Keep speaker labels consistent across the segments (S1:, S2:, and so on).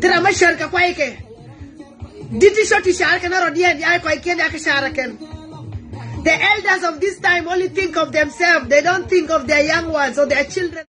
S1: Tira mashar ka kwai ke. Diti shoti shar ke na rodian ya kwai ke ya ke shar ke. The elders of this time only think of themselves. They don't think of their young ones or their children.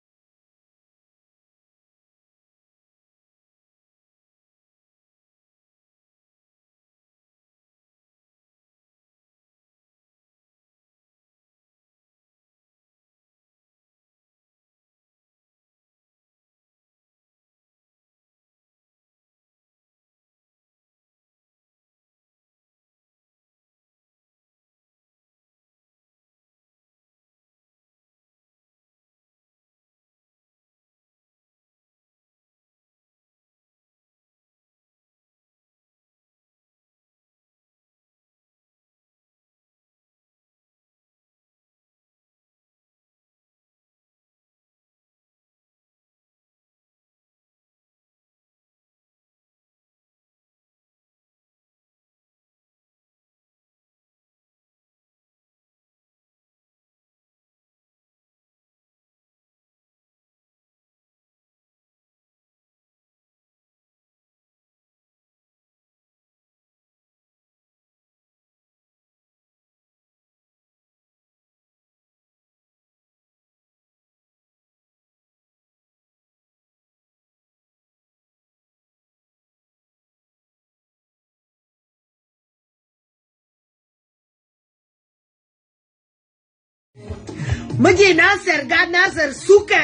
S1: Maji Nasser God Nasser suke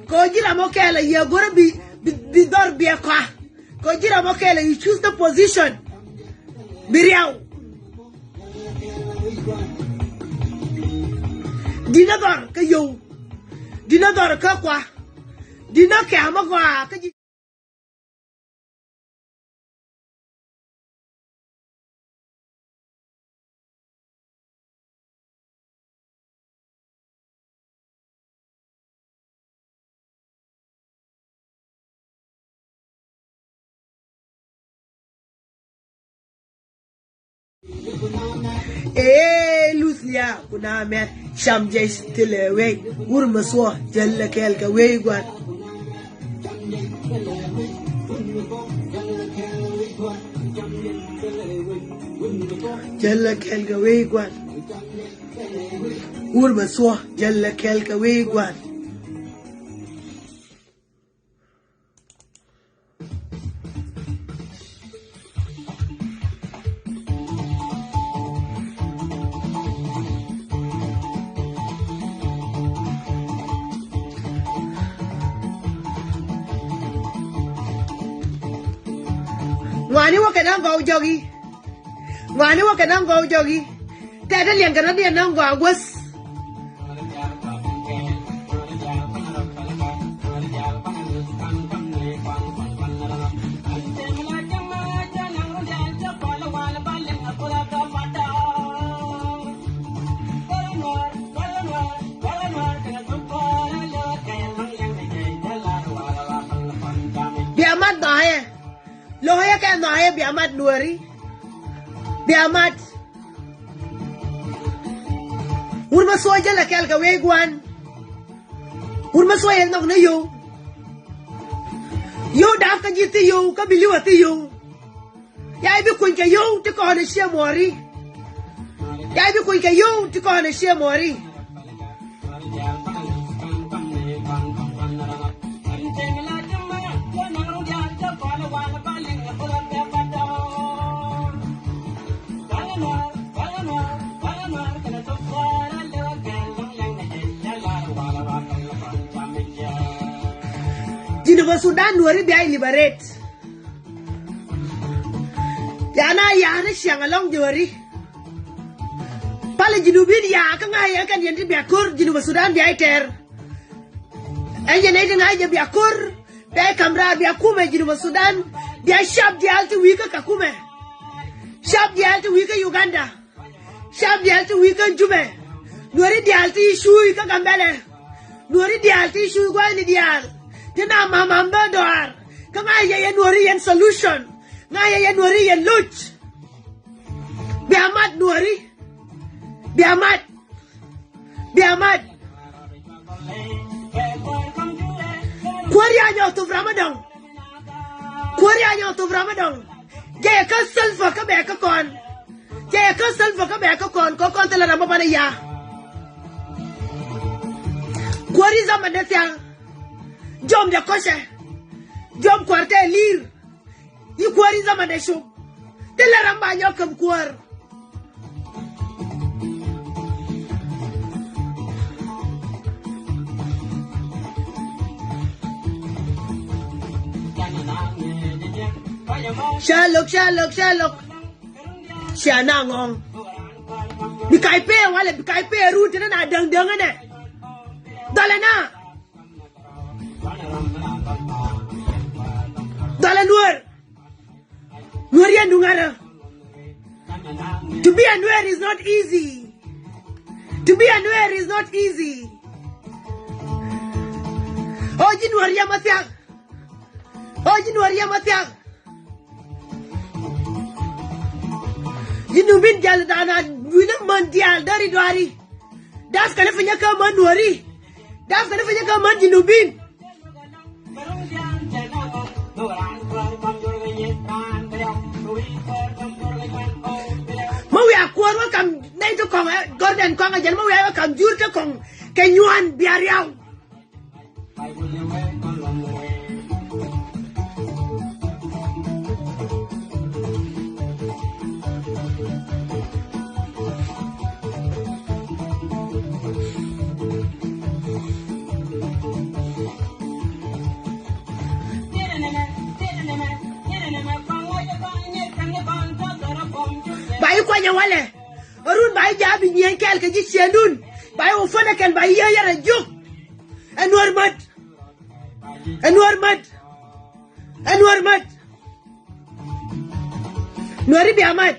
S1: ko jira mokela ye gora bi dor bi kwa ko jira mokela you choose the position biriaw dina dor ka yo dina dor ka kwa dina ke amagwa ka Lucia kuna mer shamje telewe urmaswa jalla kelka weygwan jalla kelka weygwan urmaswa jalla kelka weygwan Ngani wa kana go jogi ngani wa kana go jogi ta da lian kana dia nan go was biamat bae Lohaya ka nae biamat nueri biamat urma soja la kel ka wegwan urma soya nok na yo da ka jiti yo ka biliwati yo ya bi kun ka yo ti ko na she mori ya bi kun ka yo ti ko na she mori Geneva Sudan nuari biaya liberate. Yana siang along nuari. Pala Genubin ya kan ngaya kan yang biaya kur Geneva Sudan biaya ter. Aja nanti ngaya biaya kur biaya kamera biaya kume Geneva Sudan biaya shop di alti wika kakume. Shop di alti wika Uganda. Shop di alti wika Jume. Nuari di alti shui ka Gambele. Nuari di alti shui gua ni dial. Tina mama doar. Kangaya yan nuari yan solution. Ngaya yan nuari yan luch. Biamat nuari. Biamat. Biamat. Kuari aja tu Ramadan. Kuari anyo to Ramadan. Jaya ka Salva ka be ka kon. Jaya ka Salva ka be ka kon ko kon tela ramba bana ya. Kuari zaman de tiang. Jom de koshe. Jom kwarte lir. I kuari zaman de shu. Tela ramba nyo kam kuar. Shalok. Siana ngong. Bikai pe wala bikai pe Ruth na dang ne. Dala na. Dala nuer. Nuer ya ndungara. To be a nuer is not easy. To be a nuer is not easy. Oji nuer ya matyak. Oji nuer ya matyak. Jinubin jal dana wina mondial dari doari. Das kana fanya ka man nuari. Das kana fanya ka man jinubin. Mau ya kuar wa kam nai to kong gorden kong ajan mau ya kam jur to kong kenyuan biar yaw. Bayi kwanya wale Ruth bayi jabi nyen kel ke ji sienun bayi ufana ken bayi ya juk Anwar mat Nuari bi amat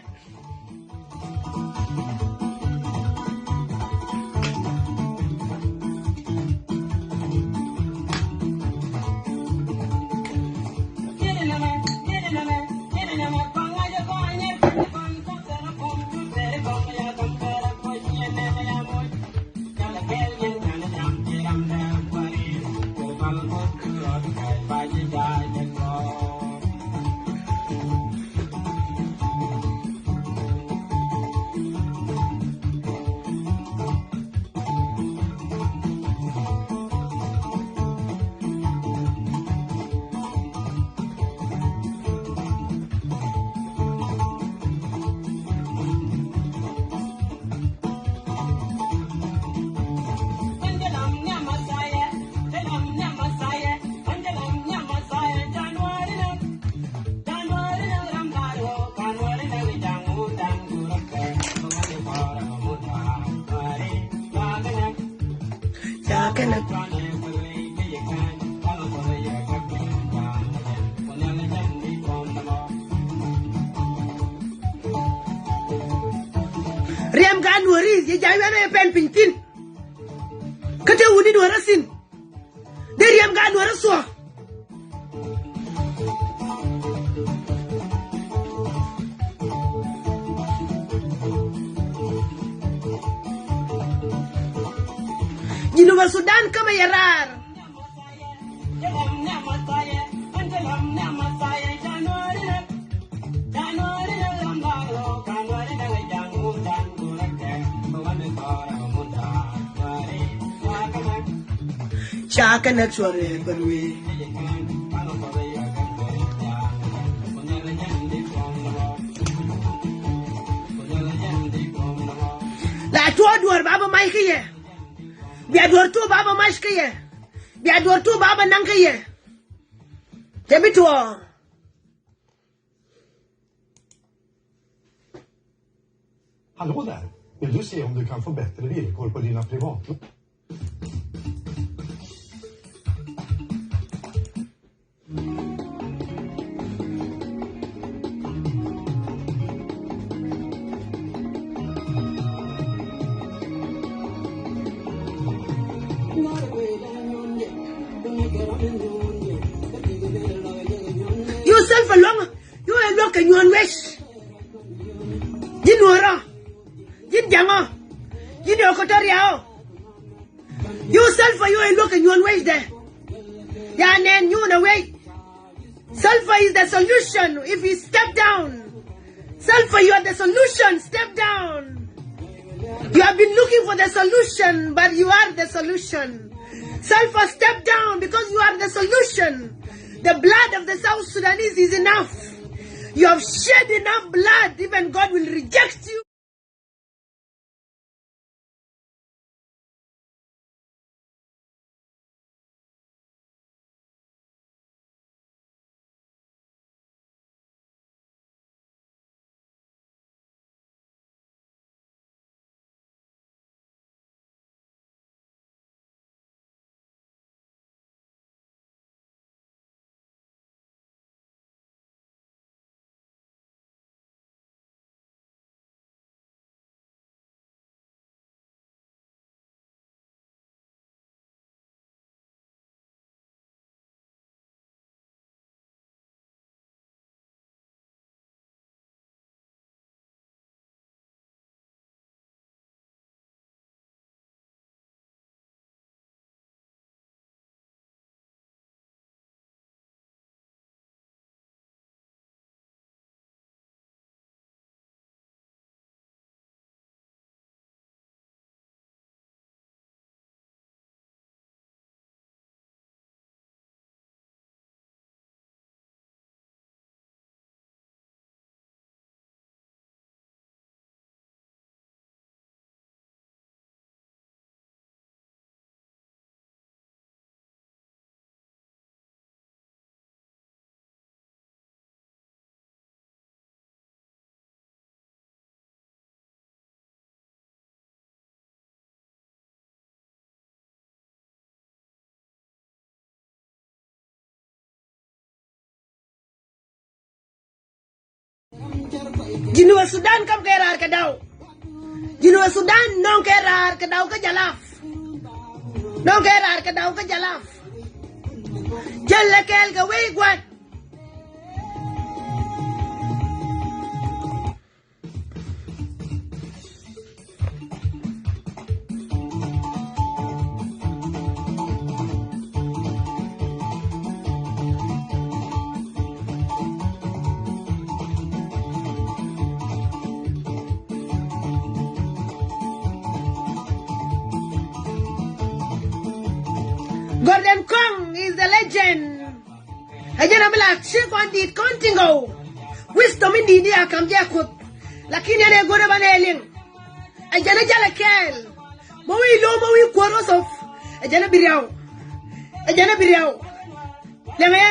S1: Riam ga nuari ye jawi na pen pintin kate wudi do rasin de riam ga nuara so Jinuba Sudan kama yarar Chaka na chore banwe La to duar baba mai kiye Biya duar to baba mai kiye Biya duar to baba nang kiye Tebito
S2: Hallå där, vill du se om du kan få bättre villkor på dina privatlån?
S1: Yourself along, you are looking your wish. You know, you jango, you know, Kotoria. Yourself, you are looking your ways there. Yeah, and then you know, way. Salva is the solution if we step down. Salva, you are the solution. Step down. You have been looking for the solution, but you are the solution. Salva, step down because you are the solution. The blood of the South Sudanese is enough. You have shed enough blood, even God will reject you. Jinuwa Sudan kam kerar ke daw. Jinuwa Sudan non kerar ke daw ke jalaf. Non kerar ke daw ke jalaf. Jelle kel ke wey gwat. Gordon Kong is the legend. Ajana bila chief on the contingo. Wisdom in the idea kam jakut. Lakini ane gore baneling. Ajana jala kel. Mawi lo mawi kwaros of. Ajana biriao. Ajana biriao. Leme?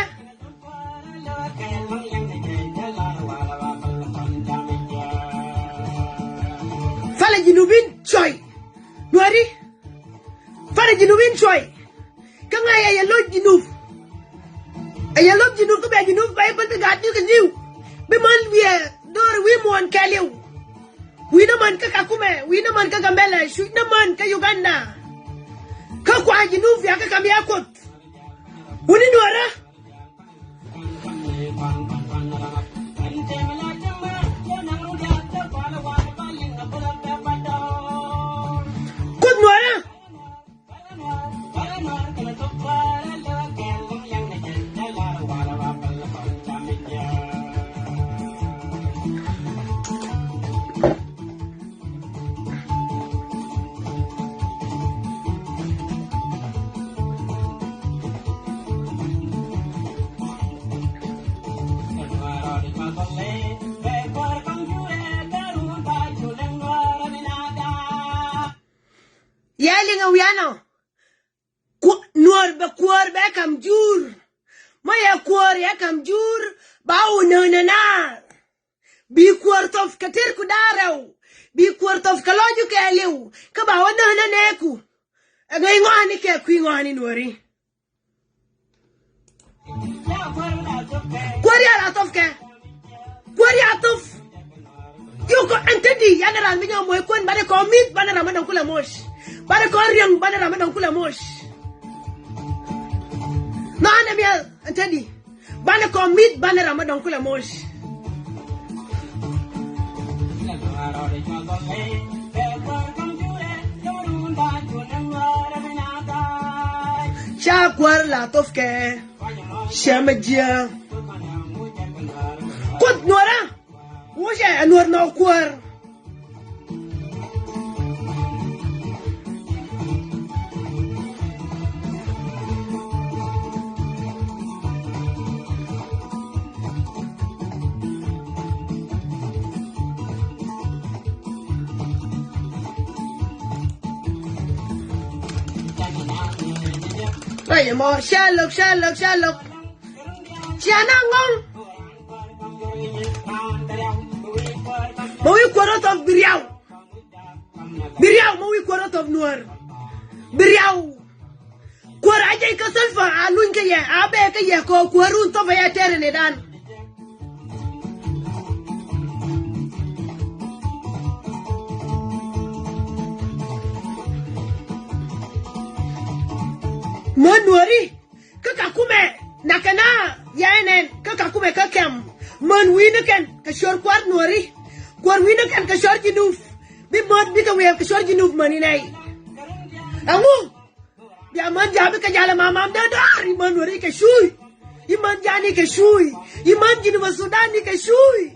S1: Fala jinubin choy. Nuari? Fala jinubin choy. Kang ay log jinuf. Ay log jinuf ko ba jinuf ba ibang tagat niyo kanyo. Biman wiya dor wi mo an kaliw. Wi naman ka kakume, wi naman ka Gambela, shu naman ka Uganda. Ka kwa jinuf ya ka kamiyakot. Uni nuara. Kut nuara. Yelling a wiano. Nuer be kuor be kam jur. Maya kuor ya kam jur. Bau na. Bi kuor tof katir kudaraw. Bi kuor tof kaloju ke aliw. Kabawa na neku. Agay ngani ke kuingani nueri. Kuor ya latof ke. Kuor ya tof. Yuko antedi yana ran minyo mo ikon bane ko mit bane ramadan kula mosh. Bane ko riang bane ramadan kula mosh. No anemia antedi. Bane ko mit bane ramadan kula mosh. Shakwar la tofke. Shamadia. Akut nuera. Woje nuer no kwar. Ay, mo, Sherlock. Siana ngong. Mawi kwarot of Biriaw. Mawi kwarot of Nuer. Biriaw. Kwar ajay ka Salva alun ka ye, abe ka ye ko kwarun to ba ya tere ne dan. Manuari kakakume nakana yaenen kakakume kakem man winaken ka shor kwar nuari kwar winaken ka shor jinuf bi mod bi ka we ka shor jinuf maninai amu ya man jabe ka jala mamam da dar iman nuari ka shui iman jani ka shui iman jinu Sudan ni ka shui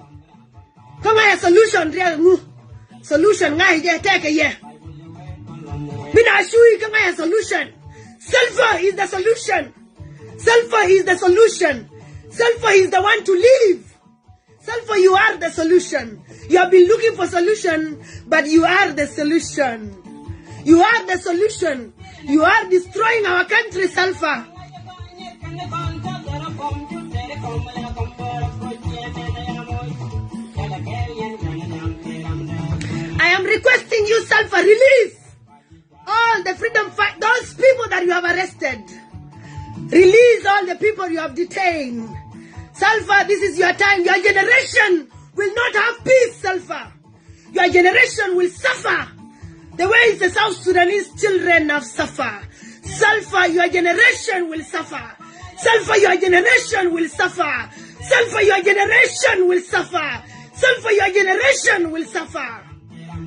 S1: kama ya solution real mu solution ngai je take ye bina shui kama ya solution. Salva is the solution. Salva is the solution. Salva is the one to leave. Salva, you are the solution. You have been looking for solution, but you are the solution. You are the solution. You are destroying our country, Salva. I am requesting you, Salva, release all the freedom fight, those people that you have arrested. Release all the people you have detained. Salva, this is your time. Your generation will not have peace, Salva. Your generation will suffer the way the South Sudanese children have suffered. Salva, your generation will suffer. Salva, your generation will suffer. Salva, your generation will suffer. Salva, your generation will suffer.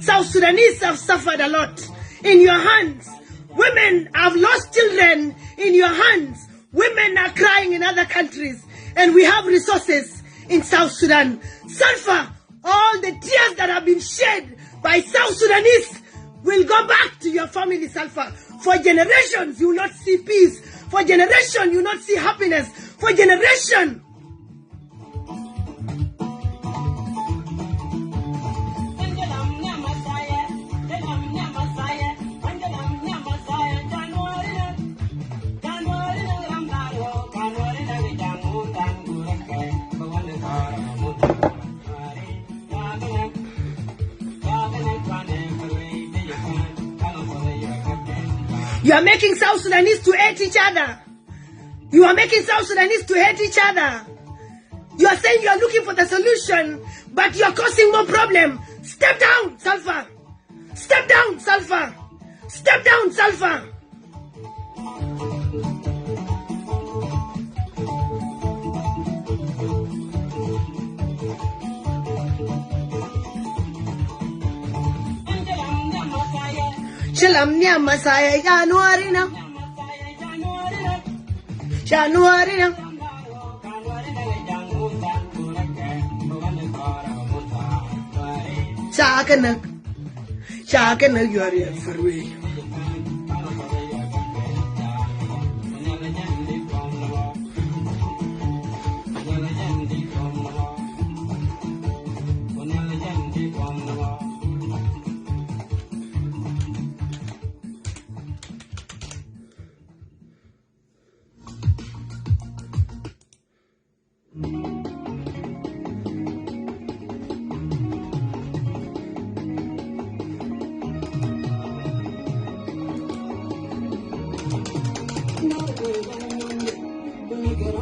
S1: South Sudanese have suffered a lot. In your hands, women have lost children. In your hands, women are crying in other countries, and we have resources in South Sudan. Salva, all the tears that have been shed by South Sudanese will go back to your family, Salva. For generations, you will not see peace. For generations, you will not see happiness. For generations. You are making South Sudanese to hate each other. You are making South Sudanese to hate each other. You are saying you are looking for the solution, but you are causing more problem. Step down, Salva. Step down, Salva. Step down, Salva. Shalam nya masaya January na. January na. Chaka na yari farwe.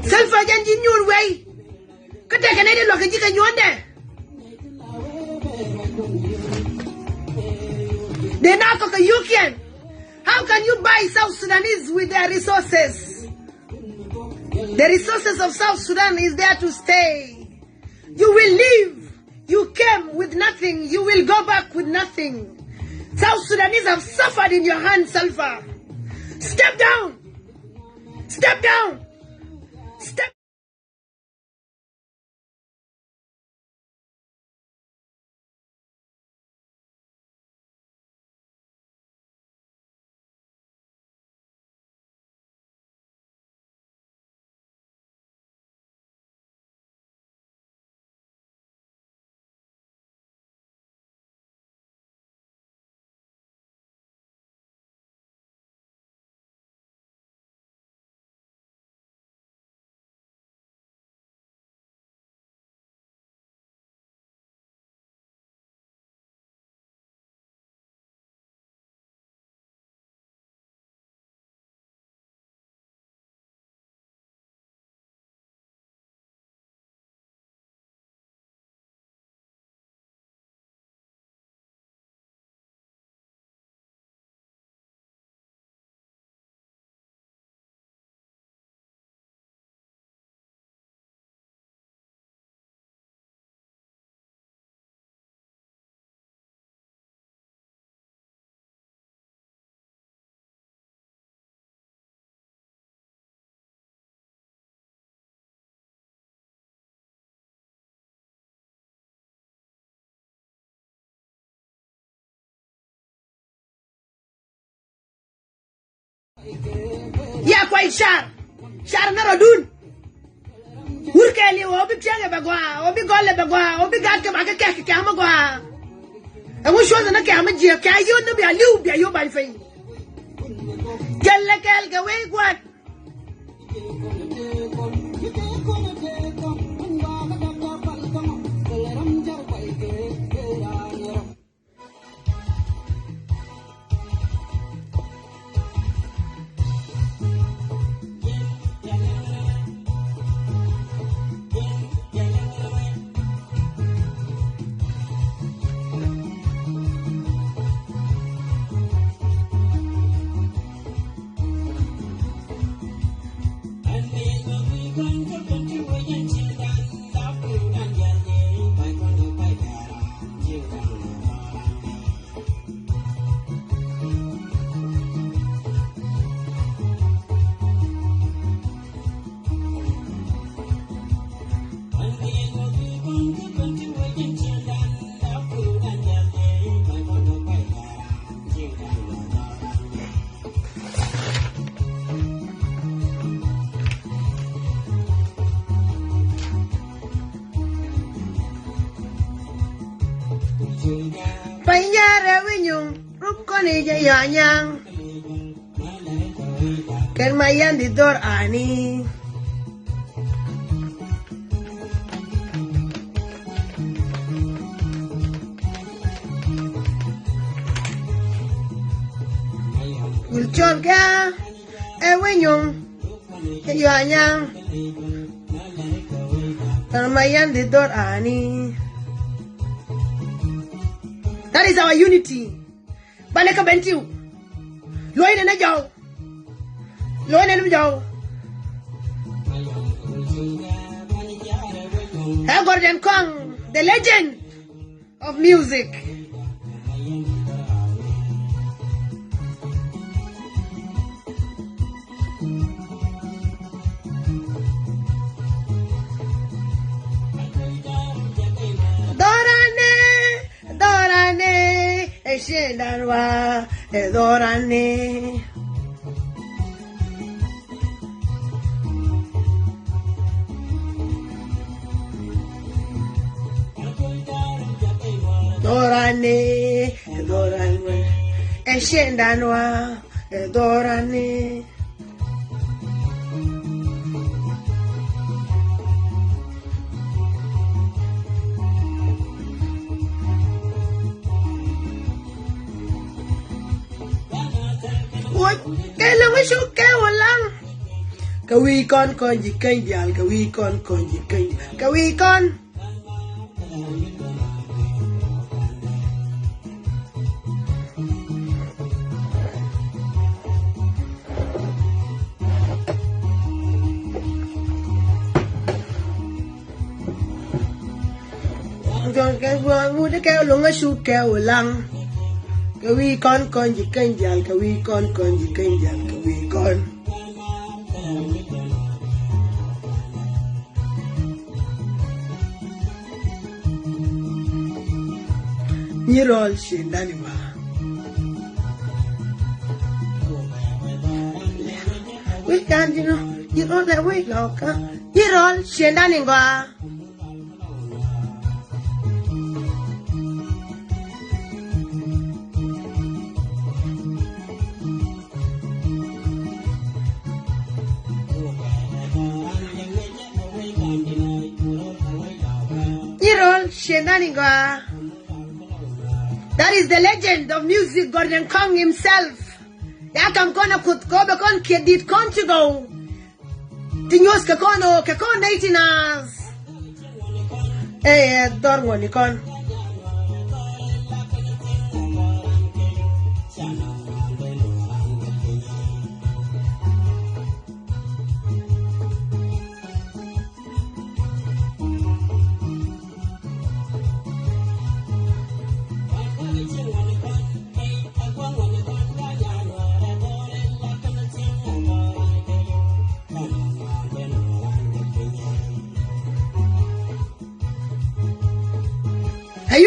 S1: Salva janji ñuul way ka teke ne de lo ka jika ñonde de na ko ka you can. How can you buy South Sudanese with their resources? The resources of South Sudan is there to stay. You will leave. You came with nothing. You will go back with nothing. South Sudanese have suffered in your hands, Salva. Step down. Step down. Step Ya quite shar na rodun. Urkeli obi tianga bagwa, obi golle bagwa, obi gatka baka keke kama gwa. And we show the kama jia kayo no be a liu be yo by fame. Gelle kel gawe gwat. Panyara winyung rukoni jayanyang ken mayan di dor ani gulchon ka winyung jayanyang ken mayan di dor ani. That is our unity. Baleka bentiu. Loine na jaw. Loine na jaw. Gordon Kong, the legend of music. Eshendanwa edorane dorane edorane eshendanwa edorane. Cái lưng cái số kéo một lăng cái uy con gì cây dial cái uy con gì cây cái uy con còn cái vừa mua cái kéo lưng cái số kéo một lăng cái uy con gì cây dial cái uy con gì cây dial cái uy con như rồi xin đani mà we can't you know that way loca như rồi xin đani mà That is the legend of music, Gordon Kong himself. Yakam kona kutkobe kon kedit kontigo. Tinyos kakono kakon 18 dormo nikon.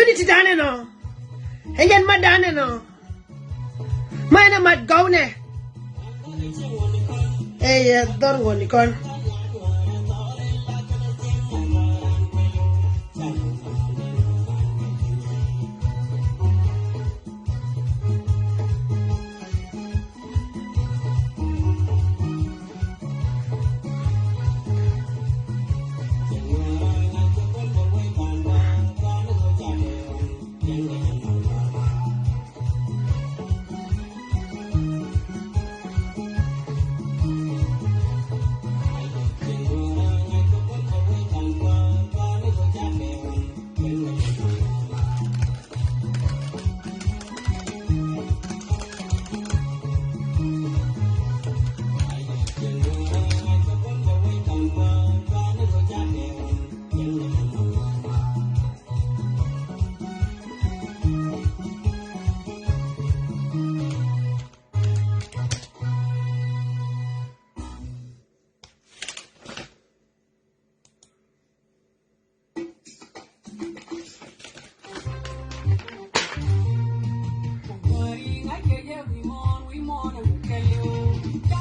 S1: Unity dane no. Hengen madane no. Mana mat gaune. ye dorgo ni kon.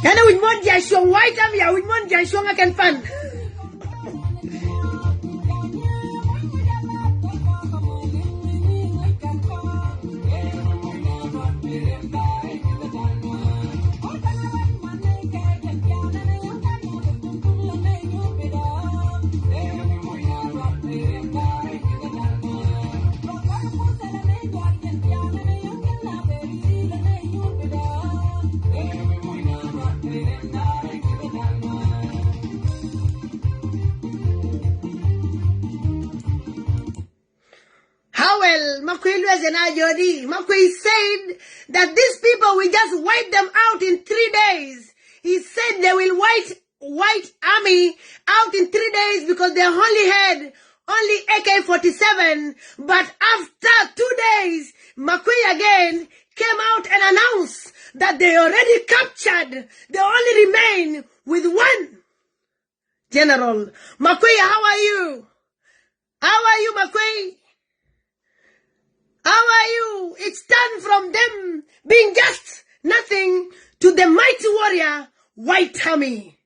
S1: Kana with mon jashong white am ya with mon jashong akan fan. Makwe said that these people will just wipe them out in 3 days. He said they will white army out in 3 days because they only AK-47. But after 2 days, Makwe again came out and announced that they already captured. They only remain with one general. Makwe, how are you? How are you, Makwe? How are you? It's turned from them being just nothing to the mighty warrior, white army.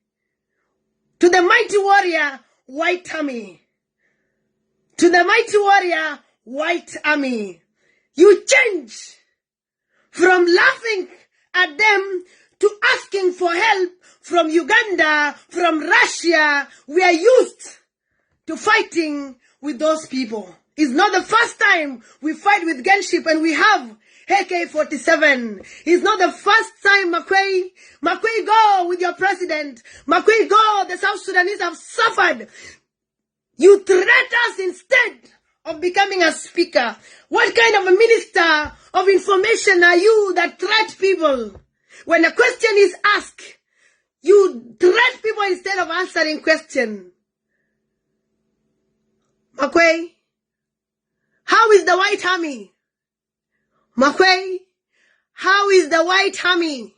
S1: To the mighty warrior, white army. To the mighty warrior, white army. You change from laughing at them to asking for help from Uganda, from Russia. We are used to fighting with those people. It's not the first time we fight with gunship and we have AK-47. It's not the first time, Makwe. Makwe, go with your president. Makwe, go. The South Sudanese have suffered. You threat us instead of becoming a speaker. What kind of a minister of information are you that threat people? When a question is asked, you threat people instead of answering question. Makwe, how is the white army? Makwe, how is the white army?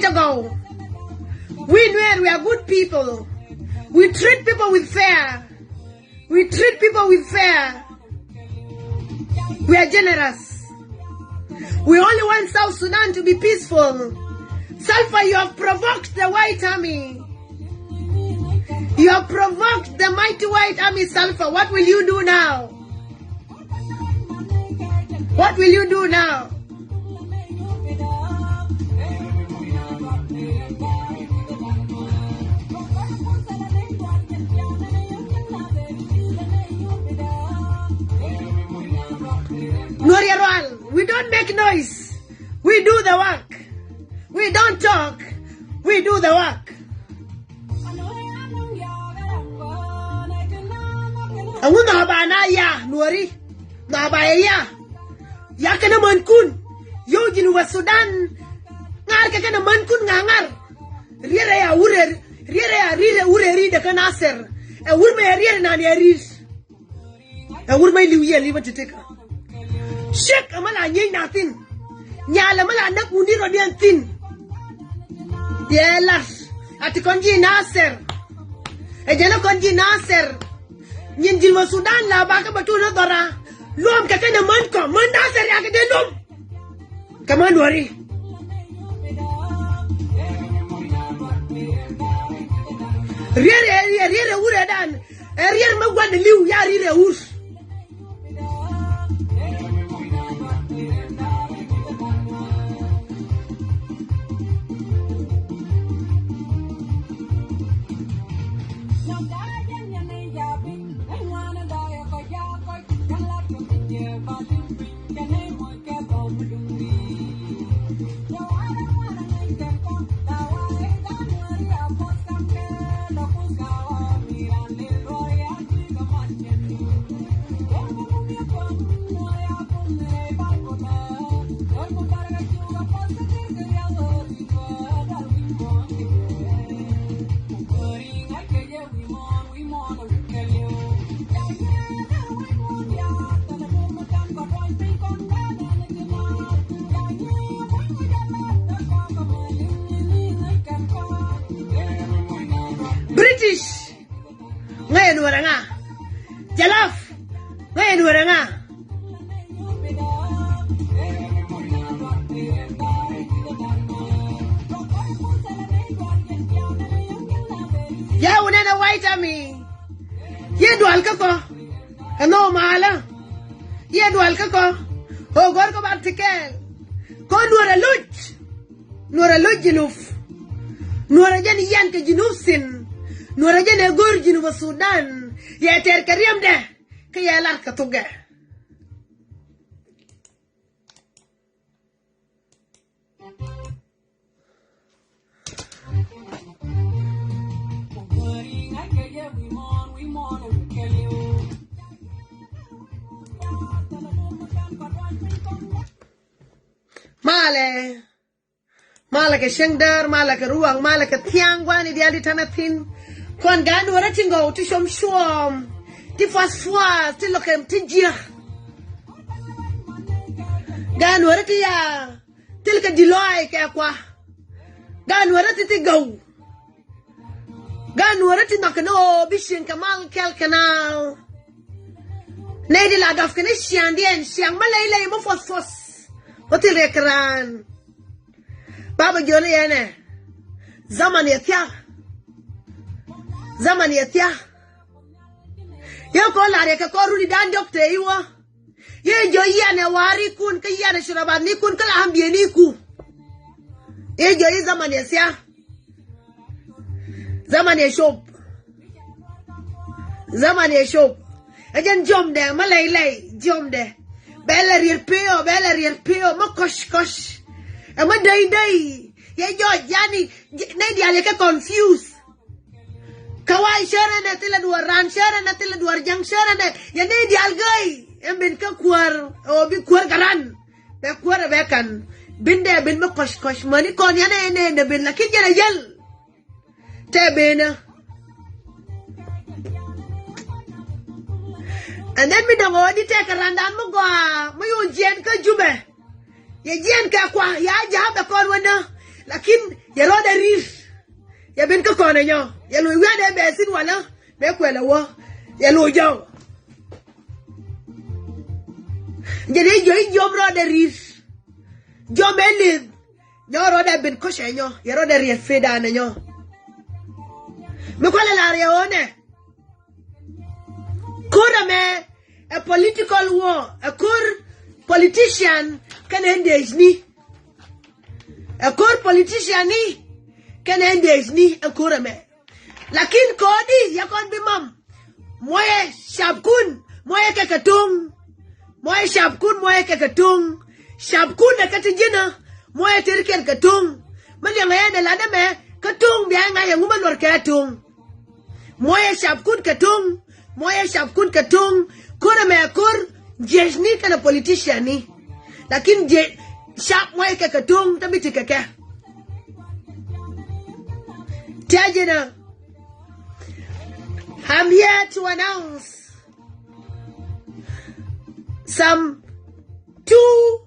S1: Ago. We nuer, we are good people. We treat people with fair. We treat people with fair. We are generous. We only want South Sudan to be peaceful. Salva, you have provoked the white army. You have provoked the mighty white army, Salva. What will you do now? What will you do now? We don't make noise. We do the work. We don't talk. We do the work. Anguna bana ya nuari na baya ya kana mankun yo jinu wa Sudan ngar ka kana mankun ngangar riere ya rire ure ri de kana ser e urbe riere na ne ris would my liu ye live to take. Shake a mala ye nothing. Nyala mala nak undi rodian thin. Yelas at konji naser. A jana konji naser. Ninjil Sudan la baka batuna dora. Lom kakana manko, mandaser yakadelum. Come on, worry. Rear uradan. Rear magwan liu yari urs. British ngayon wala nga Jalaf ngayon wala nga ya una na white army ye dual ka ko ano mahala ye dual ka ko o gor ko bartikel ko nuara luj jinuf nuara jani yan ka jinuf sin nuara jane gor jinu ba Sudan ya ter kariyam de ka ya lar ka tuga mala ke shengdar mala ke ruang mala ke tiang wani dia di tanatin kon ganu ora tingo ti shom ti fas ti lokem ti jia ganu ora ti ya til ke diloi ke kwa ganu ora ti go ganu ora ti nakno bishin kamal kel kanal nei di la daf kene siang malai mo fos hotel ekran baba jole yana zaman ya tia yo ko la ka ko rudi dan doctor iwa ye jo yana wari kun ka yana shuraban ni kun kala ambiye ni ku ye jo yi zaman ya tia zaman ya shop ajan jom de malai jom de bela rier peo ma kosh ama dai ye jo yani nei dia le ka confuse kawai shara na tila duar ran shara na tila duar jang shara na ya nei dia algai emben ka kuar o bi kuar garan be kuar be kan binde bin ma kosh mani kon ya ne bin la kin jara yel te bena and then me don't go di take randan mo go mo yun jen ka jube ye jen ka kwa ya ja be kon wona lakin ye ro de rir ya ben ka kon nyo ye lu wi de be sin wala be kwela wo ye lu jo je de jo ro de rir jo melin nyo ro de ben ko shenyo ye ro de rir feda na nyo me kwela la re one Kura me a political war, a kur politician can end ni. A kur politician ni can end ni a kura me. Lakin kodi ya kon bimam. Moye shabkun, moye kakatung. Moye shabkun, moye kakatung. Shabkun na katijina, moye tirken katung. Mali ngaya na lada me katung biya ngaya nguman war katung. Moye shabkun katung. Moya shabkun katung kura me akur jesni kana politician ni lakin je shap moya ka katung tabiti kaka tajina I'm here to announce some 2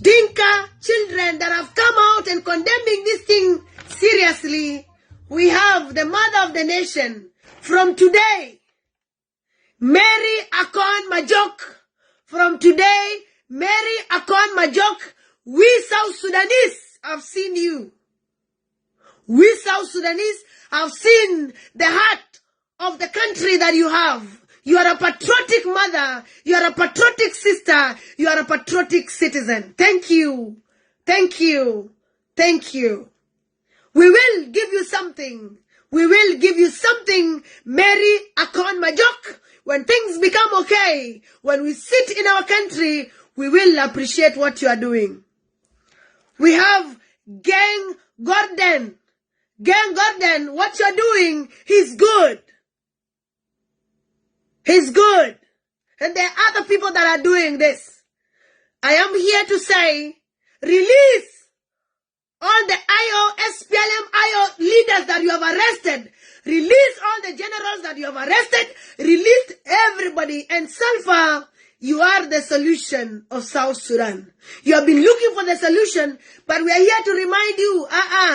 S1: Dinka children that have come out and condemning this thing seriously. We have the mother of the nation from today, Mary Akon Majok. From today, Mary Akon Majok, we South Sudanese have seen you. We South Sudanese have seen the heart of the country that you have. You are a patriotic mother. You are a patriotic sister. You are a patriotic citizen. Thank you. Thank you. Thank you. We will give you something. We will give you something, Mary Akon Majok. When things become okay, when we sit in our country, we will appreciate what you are doing. We have Gang Gordon. Gang Gordon, what you are doing, he's good. He's good. And there are other people that are doing this. I am here to say, release all the SPLM leaders that you have arrested. Release all the generals that you have arrested. Release everybody. And Salva, you are the solution of South Sudan. You have been looking for the solution, but we are here to remind you,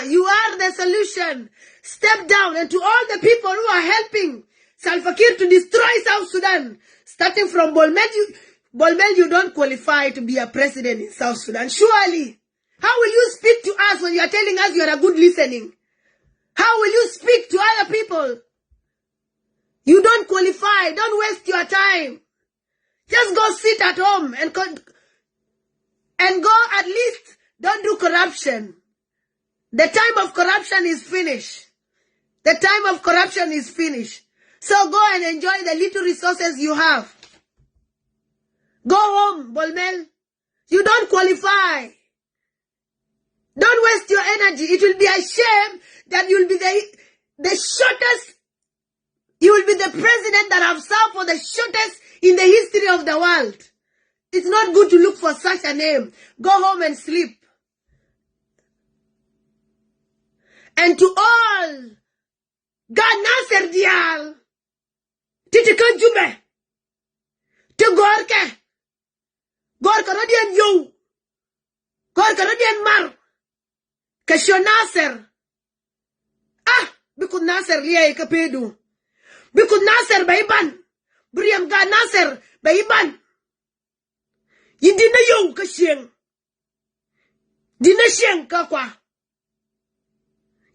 S1: you are the solution. Step down. And to all the people who are helping Salva Kiir to destroy South Sudan, starting from Bolmel, you don't qualify to be a president in South Sudan. Surely. How will you speak to us when you are telling us you are a good listening? How will you speak to other people? You don't qualify. Don't waste your time. Just go sit at home and go at least don't do corruption. The time of corruption is finished. The time of corruption is finished. So go and enjoy the little resources you have. Go home, Bolmel. You don't qualify. Don't waste your energy. It will be a shame that you will be the shortest. You will be the president that have served for the shortest in the history of the world. It's not good to look for such a name. Go home and sleep. And to all, God Nasser Dial, Titikan Jube, to Gorka Rodian Yo, Gorka Rodian Mar, Kasho Nasser. Bikud Nasser liya kapedu. Bikud Nasser baiban. Briam ga Nasser baiban. Yindi na yo kasyeng. Dina syeng kakwa.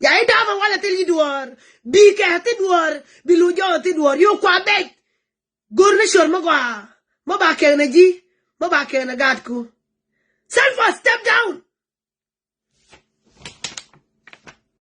S1: Ya ida ma wala tel yidwar. Bi ka tidwar, bilujo tidwar yo kwa bet. Gor na shor magwa. Mabake na ji, mabake na gatku. Salva, step down.